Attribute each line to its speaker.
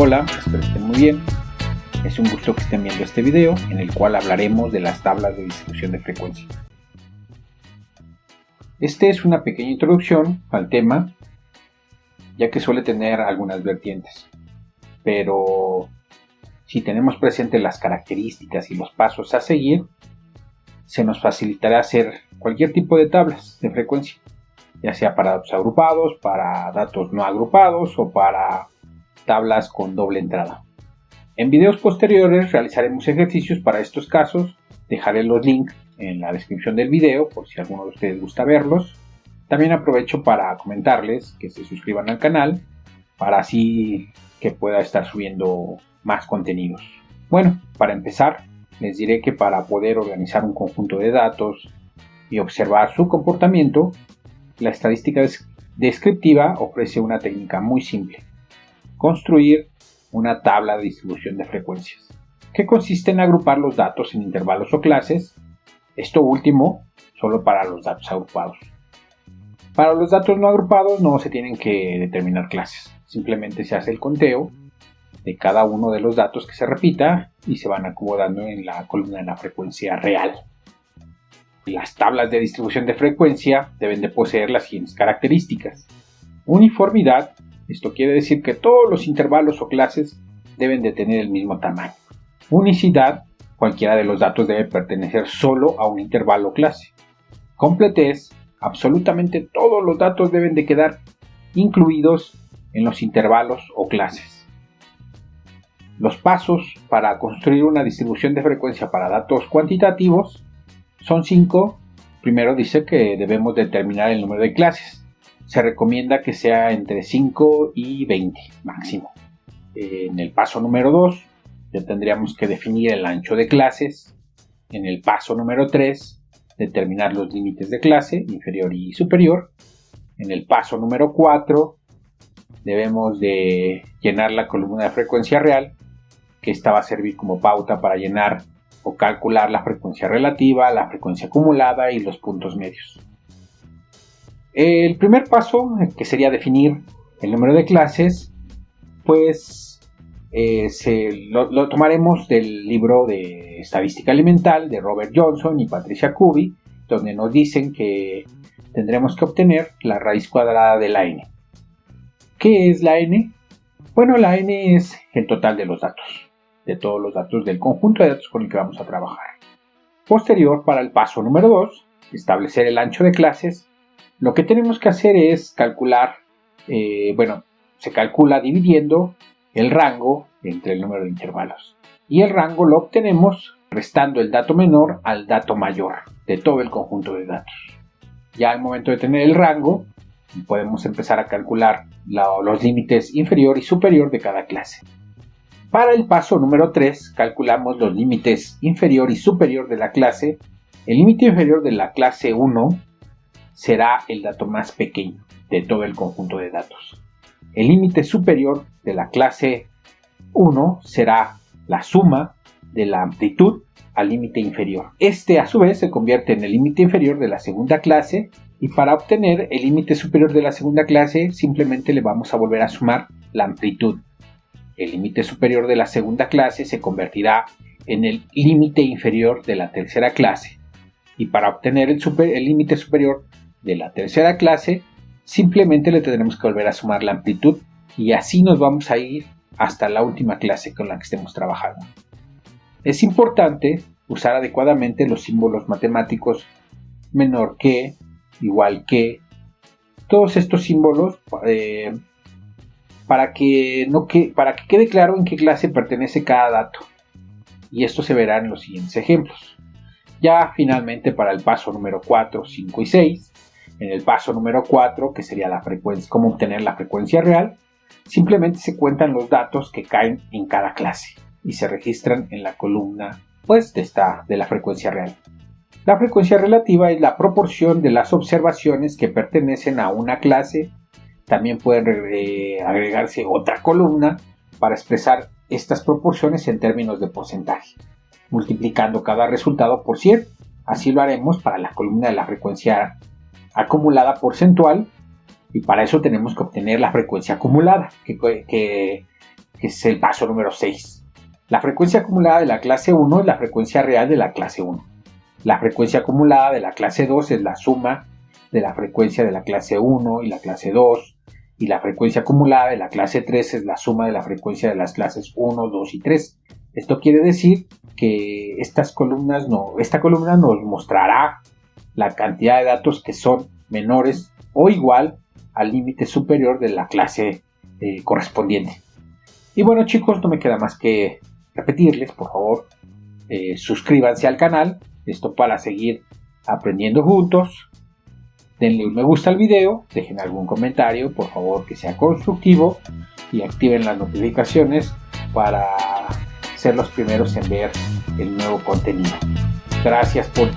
Speaker 1: Hola, espero que estén muy bien. Es un gusto que estén viendo este video en el cual hablaremos de las tablas de distribución de frecuencia. Este es una pequeña introducción al tema, ya que suele tener algunas vertientes. Pero si tenemos presente las características y los pasos a seguir, se nos facilitará hacer cualquier tipo de tablas de frecuencia, ya sea para datos agrupados, para datos no agrupados o para tablas con doble entrada. En videos posteriores realizaremos ejercicios para estos casos. Dejaré los links en la descripción del video por si alguno de ustedes gusta verlos. También aprovecho para comentarles que se suscriban al canal para así que pueda estar subiendo más contenidos. Bueno, para empezar les diré que para poder organizar un conjunto de datos y observar su comportamiento, la estadística descriptiva ofrece una técnica muy simple: construir una tabla de distribución de frecuencias, que consiste en agrupar los datos en intervalos o clases, esto último solo para los datos agrupados. Para los datos no agrupados no se tienen que determinar clases, simplemente se hace el conteo de cada uno de los datos que se repita y se van acomodando en la columna de la frecuencia real. Las tablas de distribución de frecuencia deben de poseer las siguientes características: uniformidad. Esto quiere decir que todos los intervalos o clases deben de tener el mismo tamaño. Unicidad. Cualquiera de los datos debe pertenecer solo a un intervalo o clase. Completez. Absolutamente todos los datos deben de quedar incluidos en los intervalos o clases. Los pasos para construir una distribución de frecuencia para datos cuantitativos son 5. Primero dice que debemos determinar el número de clases. Se recomienda que sea entre 5 y 20 máximo. En el paso número 2 ya tendríamos que definir el ancho de clases. En el paso número 3 determinar los límites de clase inferior y superior. En el paso número 4 debemos de llenar la columna de frecuencia real, que esta va a servir como pauta para llenar o calcular la frecuencia relativa, la frecuencia acumulada y los puntos medios. El primer paso, que sería definir el número de clases, pues lo tomaremos del libro de Estadística Elemental de Robert Johnson y Patricia Kuby, donde nos dicen que tendremos que obtener la raíz cuadrada de la n. ¿Qué es la n? Bueno, la n es el total de los datos, de todos los datos del conjunto de datos con el que vamos a trabajar. Posterior, para el paso número 2, establecer el ancho de clases, lo que tenemos que hacer es calcular, se calcula dividiendo el rango entre el número de intervalos. Y el rango lo obtenemos restando el dato menor al dato mayor de todo el conjunto de datos. Ya al momento de tener el rango, podemos empezar a calcular los límites inferior y superior de cada clase. Para el paso número 3, calculamos los límites inferior y superior de la clase. El límite inferior de la clase 1 será el dato más pequeño de todo el conjunto de datos. El límite superior de la clase 1 será la suma de la amplitud al límite inferior. Este a su vez se convierte en el límite inferior de la segunda clase, y para obtener el límite superior de la segunda clase simplemente le vamos a volver a sumar la amplitud. El límite superior de la segunda clase se convertirá en el límite inferior de la tercera clase, y para obtener el límite superior de la tercera clase simplemente le tendremos que volver a sumar la amplitud, y así nos vamos a ir hasta la última clase con la que estemos trabajando. Es importante usar adecuadamente los símbolos matemáticos menor que, igual que, todos estos símbolos para que quede claro en qué clase pertenece cada dato, y esto se verá en los siguientes ejemplos. Ya finalmente, para el paso número 4, 5 y 6, en el paso número 4, que sería la frecuencia, cómo obtener la frecuencia real, simplemente se cuentan los datos que caen en cada clase y se registran en la columna de la frecuencia real. La frecuencia relativa es la proporción de las observaciones que pertenecen a una clase. También pueden agregarse otra columna para expresar estas proporciones en términos de porcentaje, multiplicando cada resultado por 100. Así lo haremos para la columna de la frecuencia acumulada porcentual, y para eso tenemos que obtener la frecuencia acumulada, que que es el paso número 6. La frecuencia acumulada de la clase 1 es la frecuencia real de la clase 1. La frecuencia acumulada de la clase 2 es la suma de la frecuencia de la clase 1 y la clase 2. Y la frecuencia acumulada de la clase 3 es la suma de la frecuencia de las clases 1, 2 y 3. Esto quiere decir que esta columna nos mostrará la cantidad de datos que son menores o igual al límite superior de la clase correspondiente. Y bueno, chicos, no me queda más que repetirles, por favor, suscríbanse al canal, esto para seguir aprendiendo juntos. Denle un me gusta al video, dejen algún comentario, por favor, que sea constructivo, y activen las notificaciones para ser los primeros en ver el nuevo contenido. Gracias por